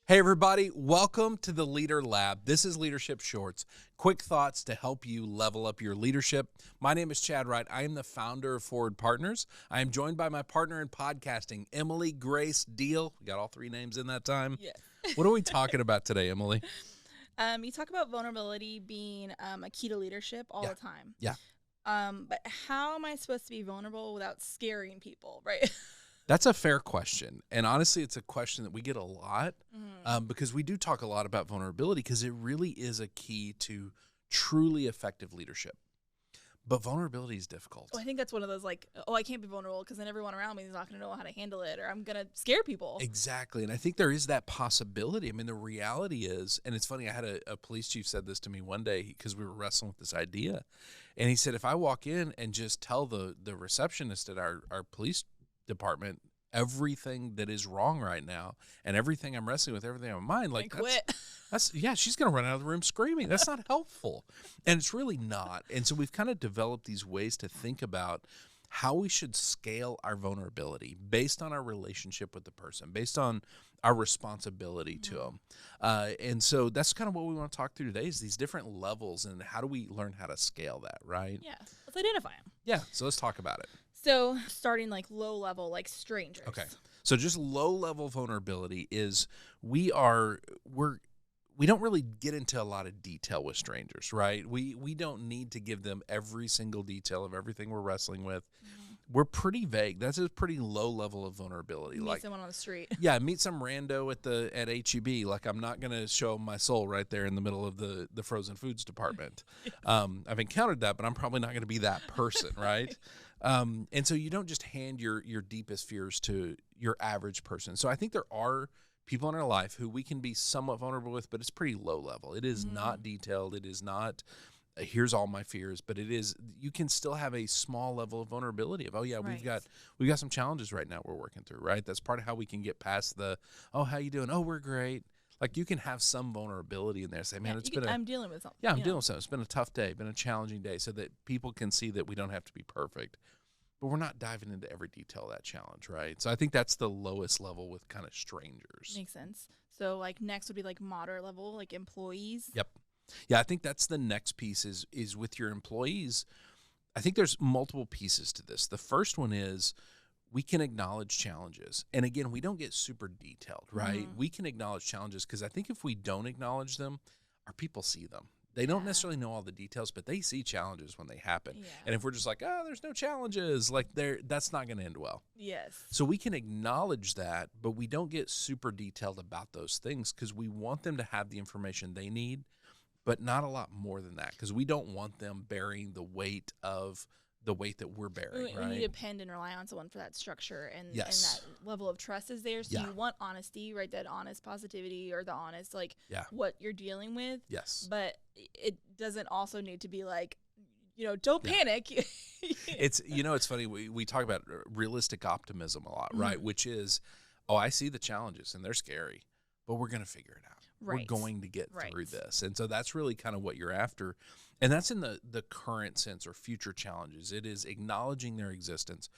Hey, everybody. Welcome to the Leader Lab. This is Leadership Shorts, quick thoughts to help you level up your leadership. My name is Chad Wright. I am the founder of Forward Partners. I am joined by my partner in podcasting, Emily Grace Deal. We got all three names in that time. Yes. What are we talking about today, Emily? You talk about vulnerability being a key to leadership all the time. Yeah. But how am I supposed to be vulnerable without scaring people, right? That's a fair question. And honestly, it's a question that we get a lot because we do talk a lot about vulnerability because it really is a key to truly effective leadership. But vulnerability is difficult. Well, I think that's one of those I can't be vulnerable because then everyone around me is not going to know how to handle it, or I'm going to scare people. Exactly. And I think there is that possibility. I mean, the reality is, and it's funny, I had a police chief said this to me one day because we were wrestling with this idea. And he said, if I walk in and just tell the receptionist at our police department everything that is wrong right now and everything I'm wrestling with, everything on my mind, like that's she's going to run out of the room screaming. That's not helpful. And it's really not. And so we've kind of developed these ways to think about how we should scale our vulnerability based on our relationship with the person, based on our responsibility to them. And so that's kind of what we want to talk through today is these different levels and how do we learn how to scale that, right? Yeah. Let's identify them. Yeah. So let's talk about it. So starting low level, like strangers. Okay. So just low level vulnerability is we don't really get into a lot of detail with strangers, right? We don't need to give them every single detail of everything we're wrestling with. Mm-hmm. We're pretty vague. That's a pretty low level of vulnerability. Meet someone on the street. Yeah, meet some rando at HEB. Like I'm not going to show my soul right there in the middle of the frozen foods department. I've encountered that, but I'm probably not going to be that person, right? And so you don't just hand your deepest fears to your average person. So I think there are people in our life who we can be somewhat vulnerable with, but it's pretty low level. It is not detailed. It is not, here's all my fears, but it is, you can still have a small level of vulnerability of, we've got some challenges right now we're working through, right? That's part of how we can get past the, oh, how you doing? Oh, we're great. Like you can have some vulnerability in there. Say, man, I'm dealing with something. Yeah, I'm dealing with something. It's been a tough day, been a challenging day, so that people can see that we don't have to be perfect. But we're not diving into every detail of that challenge, right? So I think that's the lowest level with kind of strangers. Makes sense. So next would be moderate level, like employees. Yep. Yeah, I think that's the next piece is with your employees. I think there's multiple pieces to this. The first one is we can acknowledge challenges. And again, we don't get super detailed, right? Mm-hmm. We can acknowledge challenges because I think if we don't acknowledge them, our people see them. They don't necessarily know all the details, but they see challenges when they happen. Yeah. And if we're just like, oh, there's no challenges, that's not going to end well. Yes. So we can acknowledge that, but we don't get super detailed about those things because we want them to have the information they need, but not a lot more than that because we don't want them bearing the weight that we're bearing, right? We depend and rely on someone for that structure and that level of trust is there. So you want honesty, right? That honest positivity or the honest, what you're dealing with. Yes. But it doesn't also need to be don't panic. It's funny. We talk about realistic optimism a lot, right? Mm-hmm. Which is, I see the challenges and they're scary, but we're going to figure it out. Right. We're going to get through this. And so that's really kind of what you're after. And that's in the current sense or future challenges. It is acknowledging their existence.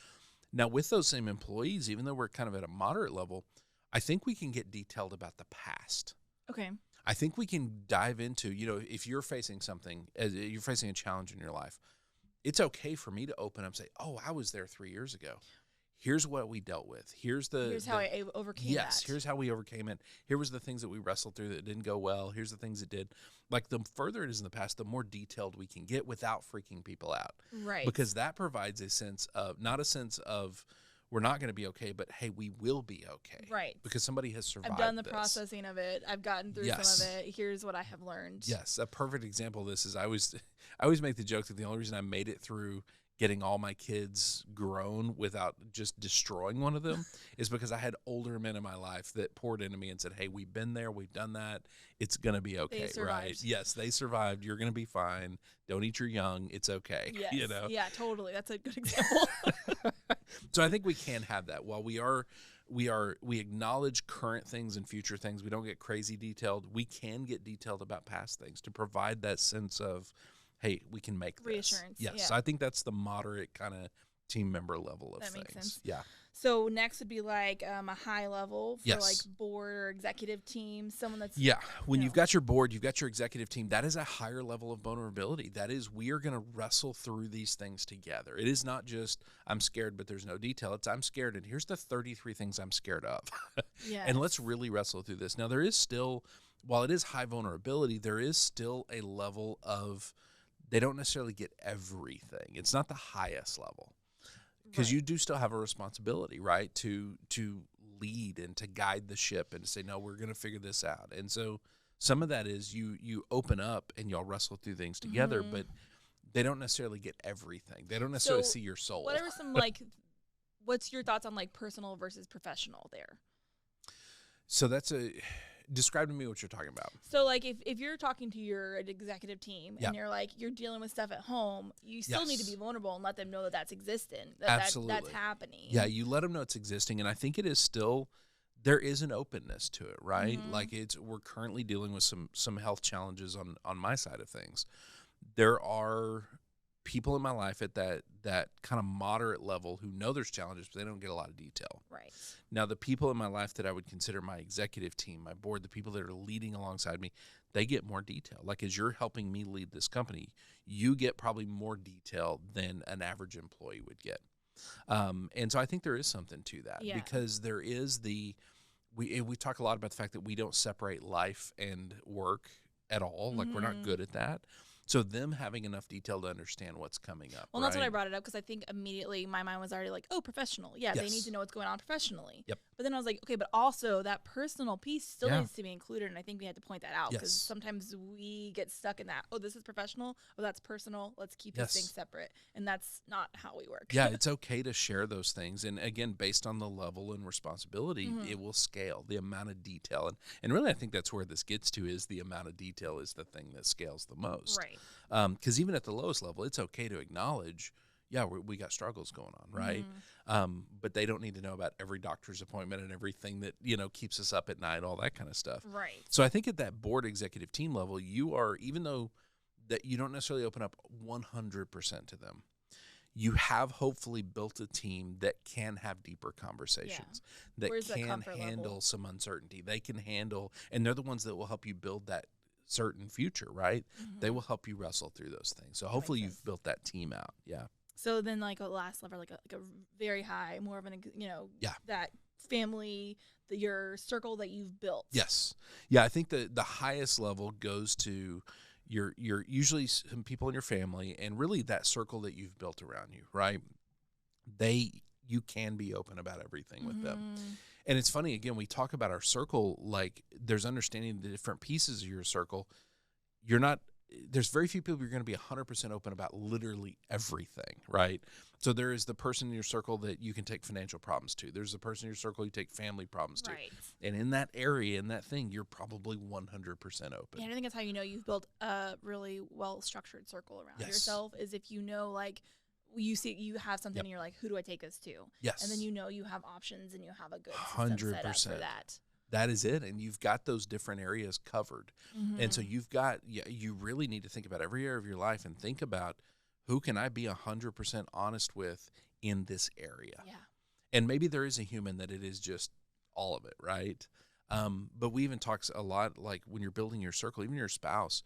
Now, with those same employees, even though we're kind of at a moderate level, I think we can get detailed about the past. Okay. I think we can dive into, if you're facing something, you're facing a challenge in your life, it's okay for me to open up and say, oh, I was there 3 years ago. Here's what we dealt with. Here's how I overcame that. Yes, here's how we overcame it. Here was the things that we wrestled through that didn't go well. Here's the things that did. The further it is in the past, the more detailed we can get without freaking people out. Right. Because that provides a sense of, not a sense of we're not going to be okay, but hey, we will be okay. Right. Because somebody has survived I've done the processing of it. I've gotten through some of it. Here's what I have learned. Yes. A perfect example of this is I always make the joke that the only reason I made it through getting all my kids grown without just destroying one of them is because I had older men in my life that poured into me and said, hey, we've been there. We've done that. It's going to be okay, right? Yes, they survived. You're going to be fine. Don't eat your young. It's okay. Yes. Yeah, totally. That's a good example. So I think we can have that. While we acknowledge current things and future things, we don't get crazy detailed. We can get detailed about past things to provide that sense of, hey, we can make this. Reassurance. Yes. Yeah. So I think that's the moderate kind of team member level of that things. Makes sense. Yeah. So next would be like a high level for Yes. like board or executive team, someone that's When you've got your board, you've got your executive team. That is a higher level of vulnerability. That is, we are going to wrestle through these things together. It is not just I'm scared, but there's no detail. It's I'm scared, and here's the 33 things I'm scared of. Yes. And let's really wrestle through this. Now, there is still, while it is high vulnerability, there is still a level of they don't necessarily get everything. It's not the highest level. Because you do still have a responsibility, right, to lead and to guide the ship and to say, no, we're going to figure this out. And so some of that is you open up and y'all wrestle through things together, but they don't necessarily get everything. They don't necessarily see your soul. What are some, what's your thoughts on, personal versus professional there? So describe to me what you're talking about. So, if you're talking to your executive team and you're dealing with stuff at home, you still need to be vulnerable and let them know that that's existent. Absolutely. That's happening. Yeah, you let them know it's existing. And I think it is still, there is an openness to it, right? We're currently dealing with some health challenges on my side of things. There are people in my life at that kind of moderate level who know there's challenges, but they don't get a lot of detail. Right. Now, the people in my life that I would consider my executive team, my board, the people that are leading alongside me, they get more detail. Like, as you're helping me lead this company, you get probably more detail than an average employee would get. And so I think there is something to that because there is we talk a lot about the fact that we don't separate life and work at all. Like, we're not good at that. So them having enough detail to understand what's coming up. Well, that's what I brought it up because I think immediately my mind was already like, oh, professional. Yeah, they need to know what's going on professionally. Yep. But then I was like, okay, but also that personal piece still needs to be included. And I think we had to point that out because sometimes we get stuck in that, oh, this is professional. Oh, that's personal. Let's keep these things separate. And that's not how we work. Yeah, it's okay to share those things. And again, based on the level and responsibility, it will scale the amount of detail. And really, I think that's where this gets to is the amount of detail is the thing that scales the most. Right. Because even at the lowest level, it's okay to acknowledge, we got struggles going on, right? But they don't need to know about every doctor's appointment and everything that, keeps us up at night, all that kind of stuff. Right. So I think at that board executive team level, you are, even though that you don't necessarily open up 100% to them, you have hopefully built a team that can have deeper conversations, that can handle some uncertainty. They can handle, and they're the ones that will help you build that certain future, right? They will help you wrestle through those things. So hopefully you've built that team out. Yeah. So then a last level, like a very high, more of an, that family, your circle that you've built. Yes. Yeah. I think the highest level goes to your usually some people in your family and really that circle that you've built around you, right? You can be open about everything with them. And it's funny, again, we talk about our circle, like there's understanding the different pieces of your circle. There's very few people you're going to be 100% open about literally everything, right? So there is the person in your circle that you can take financial problems to. There's the person in your circle you take family problems to. Right. And in that area, in that thing, you're probably 100% open. Yeah, and I think that's how you know you've built a really well-structured circle around yourself is if you know, you see you have something and you're like, who do I take this to? Yes. And then you have options and you have a good system set up for that. That is it. And you've got those different areas covered. And so you really need to think about every area of your life and think about who can I be 100% honest with in this area? Yeah. And maybe there is a human that it is just all of it, right? But we even talk a lot, like when you're building your circle, even your spouse,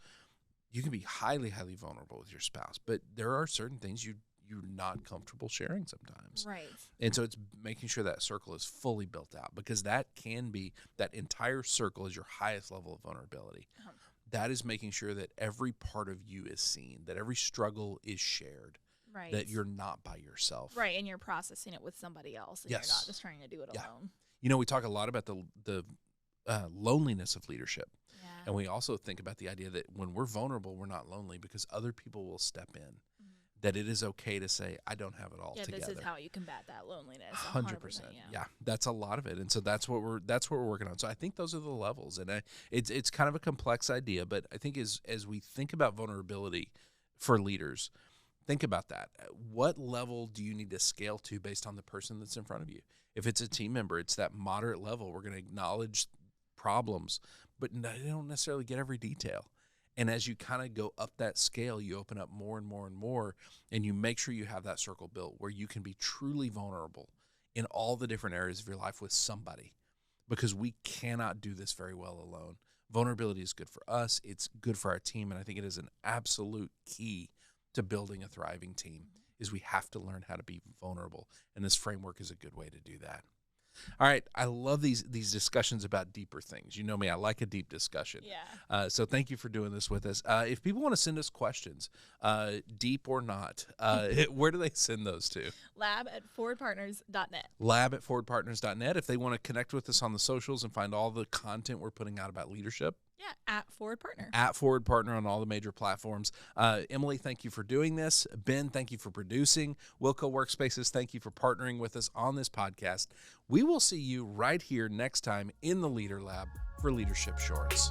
you can be highly, highly vulnerable with your spouse. But there are certain things you're not comfortable sharing sometimes. Right. And so it's making sure that circle is fully built out because that entire circle is your highest level of vulnerability. That is making sure that every part of you is seen, that every struggle is shared, right? That you're not by yourself. Right, and you're processing it with somebody else and you're not just trying to do it alone. We talk a lot about the loneliness of leadership. Yeah. And we also think about the idea that when we're vulnerable, we're not lonely because other people will step in. That it is okay to say, I don't have it all together. This is how you combat that loneliness. 100%. Yeah, that's a lot of it. And so that's what we're working on. So I think those are the levels. And it's kind of a complex idea, but I think as we think about vulnerability for leaders, think about that. What level do you need to scale to based on the person that's in front of you? If it's a team member, it's that moderate level. We're going to acknowledge problems, but they don't necessarily get every detail. And as you kind of go up that scale, you open up more and more and more, and you make sure you have that circle built where you can be truly vulnerable in all the different areas of your life with somebody, because we cannot do this very well alone. Vulnerability is good for us. It's good for our team. And I think it is an absolute key to building a thriving team is we have to learn how to be vulnerable. And this framework is a good way to do that. All right. I love these discussions about deeper things. You know me, I like a deep discussion. Yeah. So thank you for doing this with us. If people want to send us questions, deep or not, where do they send those to? lab@forwardpartners.net. lab@forwardpartners.net. If they want to connect with us on the socials and find all the content we're putting out about leadership. Yeah, @forwardpartner. @forwardpartner on all the major platforms. Emily, thank you for doing this. Ben, thank you for producing. Wilco Workspaces, thank you for partnering with us on this podcast. We will see you right here next time in the Leader Lab for Leadership Shorts.